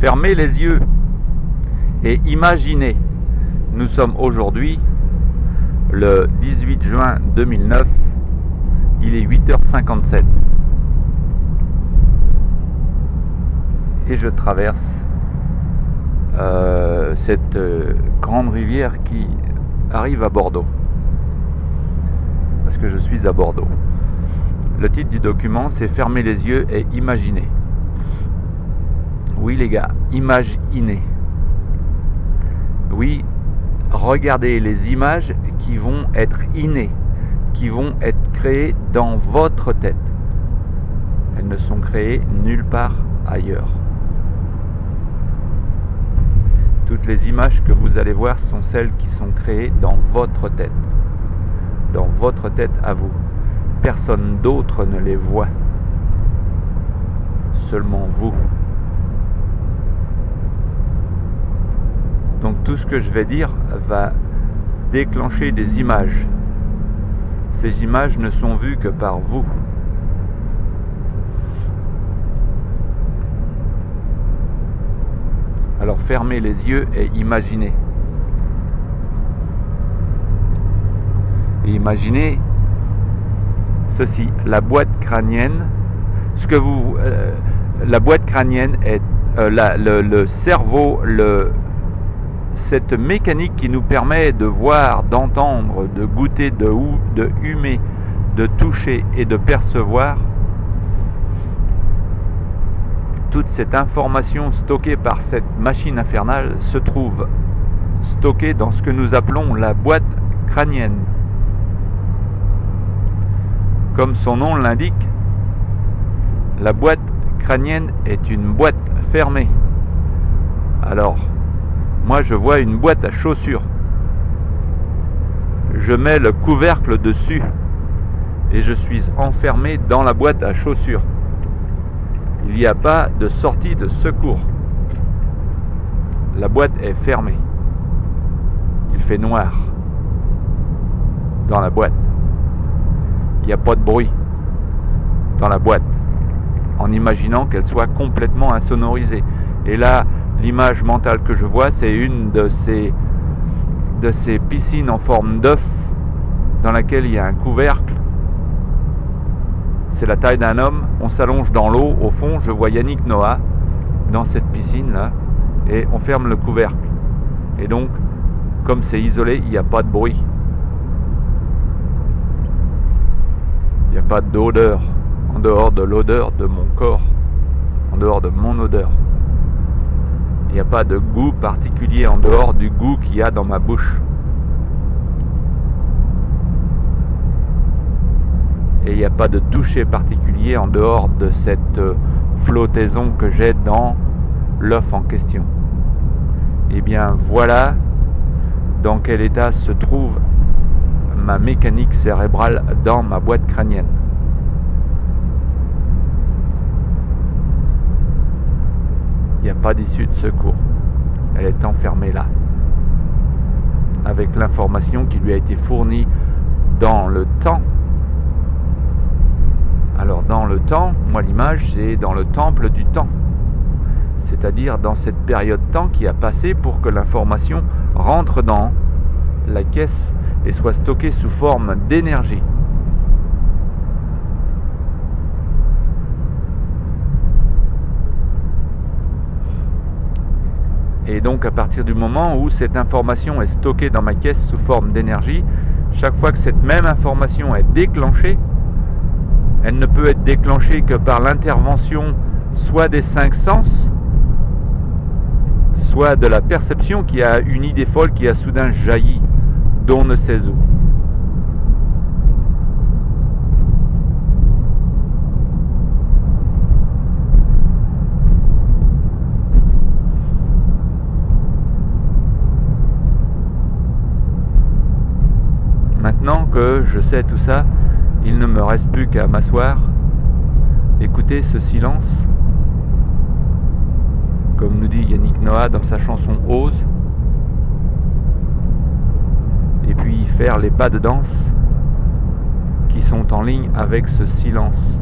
Fermez les yeux et imaginez. Nous sommes aujourd'hui le 18 juin 2009. Il est 8h57. Et je traverse cette grande rivière qui arrive à Bordeaux. Parce que je suis à Bordeaux. Le titre du document, c'est « Fermez les yeux et imaginez ». Oui les gars, imaginez. Oui, regardez les images qui vont être innées, qui vont être créées dans votre tête. Elles ne sont créées nulle part ailleurs. Toutes les images que vous allez voir sont celles qui sont créées dans votre tête. Dans votre tête à vous. Personne d'autre ne les voit. Seulement vous. Donc tout ce que je vais dire va déclencher des images. Ces images ne sont vues que par vous. Alors fermez les yeux et imaginez. Et imaginez ceci, la boîte crânienne. La boîte crânienne est le cerveau, cette mécanique qui nous permet de voir, d'entendre, de goûter, de humer, de toucher et de percevoir. Toute cette information stockée par cette machine infernale se trouve stockée dans ce que nous appelons la boîte crânienne. Comme son nom l'indique, la boîte crânienne est une boîte fermée. Alors, moi je vois une boîte à chaussures. Je mets le couvercle dessus et je suis enfermé dans la boîte à chaussures. Il n'y a pas de sortie de secours. La boîte est fermée. Il fait noir dans la boîte. Il n'y a pas de bruit dans la boîte, en imaginant qu'elle soit complètement insonorisée. Et là, l'image mentale que je vois, c'est une de ces piscines en forme d'œuf dans laquelle il y a un couvercle. C'est la taille d'un homme, on s'allonge dans l'eau, au fond je vois Yannick Noah dans cette piscine là, et on ferme le couvercle. Et donc, comme c'est isolé, il n'y a pas de bruit. Il n'y a pas d'odeur, en dehors de l'odeur de mon corps, en dehors de mon odeur. Il n'y a pas de goût particulier en dehors du goût qu'il y a dans ma bouche. Et il n'y a pas de toucher particulier en dehors de cette flottaison que j'ai dans l'œuf en question. Et bien voilà dans quel état se trouve ma mécanique cérébrale dans ma boîte crânienne. Il n'y a pas d'issue de secours. Elle est enfermée là, avec l'information qui lui a été fournie dans le temps. Alors dans le temps, moi l'image c'est dans le temple du temps. C'est-à-dire dans cette période de temps qui a passé pour que l'information rentre dans la caisse et soit stockée sous forme d'énergie. Et donc à partir du moment où cette information est stockée dans ma caisse sous forme d'énergie, chaque fois que cette même information est déclenchée, elle ne peut être déclenchée que par l'intervention soit des 5 sens, soit de la perception qui a une idée folle qui a soudain jailli d'on ne sait où. Maintenant que je sais tout ça, il ne me reste plus qu'à m'asseoir, écouter ce silence, comme nous dit Yannick Noah dans sa chanson Ose, et puis faire les pas de danse qui sont en ligne avec ce silence,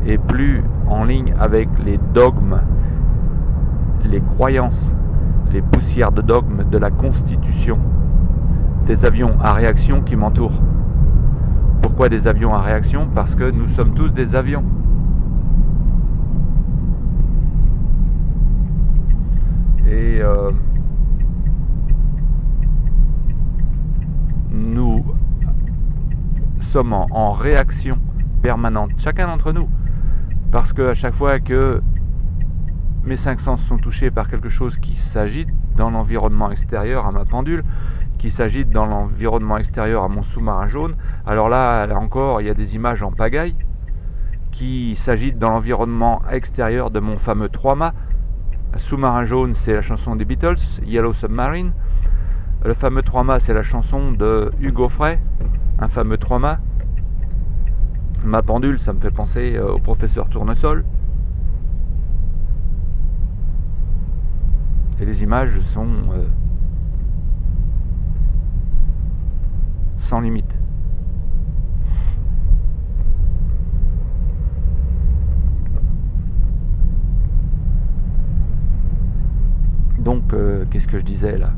et plus en ligne avec les dogmes les croyances, les poussières de dogmes de la Constitution, des avions à réaction qui m'entourent. Pourquoi des avions à réaction? Parce que nous sommes tous des avions. Et nous sommes en réaction permanente, chacun d'entre nous. Parce que à chaque fois que mes 5 sens sont touchés par quelque chose qui s'agite dans l'environnement extérieur à ma pendule, qui s'agite dans l'environnement extérieur à mon sous-marin jaune, alors là encore, il y a des images en pagaille qui s'agitent dans l'environnement extérieur de mon fameux 3-mâts. Sous-marin jaune, c'est la chanson des Beatles, Yellow Submarine. Le fameux 3-mâts, c'est la chanson de Hugo Frey, un fameux 3-mâts. Ma pendule, ça me fait penser au professeur Tournesol. Et les images sont sans limite. Donc, qu'est-ce que je disais là?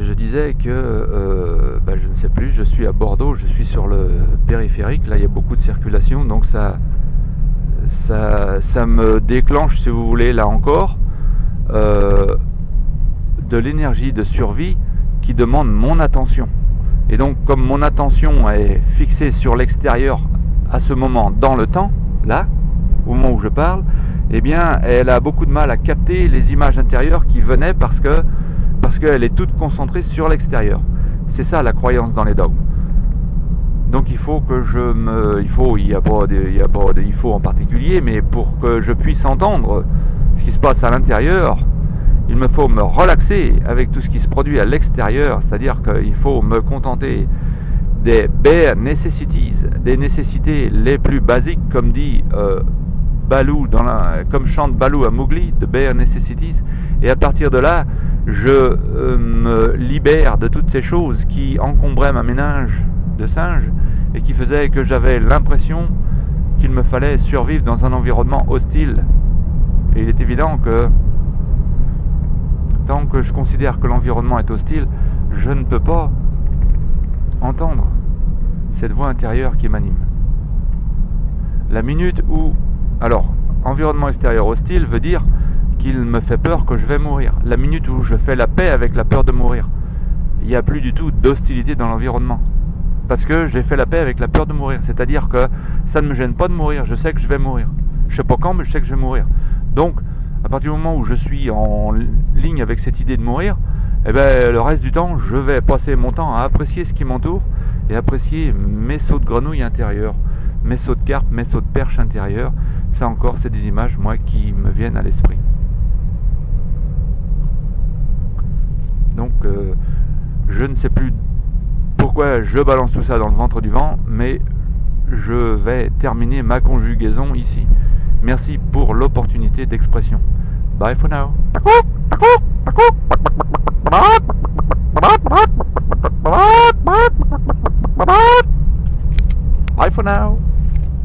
Je disais que, je ne sais plus, je suis à Bordeaux, je suis sur le périphérique, là il y a beaucoup de circulation, donc ça me déclenche, si vous voulez, là encore, de l'énergie de survie qui demande mon attention. Et donc, comme mon attention est fixée sur l'extérieur à ce moment dans le temps, là, au moment où je parle, eh bien, elle a beaucoup de mal à capter les images intérieures qui venaient parce qu'elle est toute concentrée sur l'extérieur. C'est ça la croyance dans les dogmes. Donc il faut que il n'y a pas de il faut en particulier, mais pour que je puisse entendre ce qui se passe à l'intérieur, il me faut me relaxer avec tout ce qui se produit à l'extérieur, c'est-à-dire qu'il faut me contenter des bare necessities, des nécessités les plus basiques, comme dit Baloo comme chante Baloo à Mowgli, de bare necessities, et à partir de là, je me libère de toutes ces choses qui encombraient ma méninge de singe et qui faisaient que j'avais l'impression qu'il me fallait survivre dans un environnement hostile. Et il est évident que tant que je considère que l'environnement est hostile, je ne peux pas entendre cette voix intérieure qui m'anime. La minute où... Alors, environnement extérieur hostile veut dire qu'il me fait peur que je vais mourir. La minute où je fais la paix avec la peur de mourir, il n'y a plus du tout d'hostilité dans l'environnement. Parce que j'ai fait la paix avec la peur de mourir. C'est-à-dire que ça ne me gêne pas de mourir. Je sais que je vais mourir. Je ne sais pas quand, mais je sais que je vais mourir. Donc, à partir du moment où je suis en ligne avec cette idée de mourir, eh ben, le reste du temps, je vais passer mon temps à apprécier ce qui m'entoure et apprécier mes sauts de grenouille intérieurs, mes sauts de carpe, mes sauts de perche intérieurs. Ça encore, c'est des images, moi, qui me viennent à l'esprit. Donc, je ne sais plus pourquoi je balance tout ça dans le ventre du vent, mais je vais terminer ma conjugaison ici. Merci pour l'opportunité d'expression. Bye for now.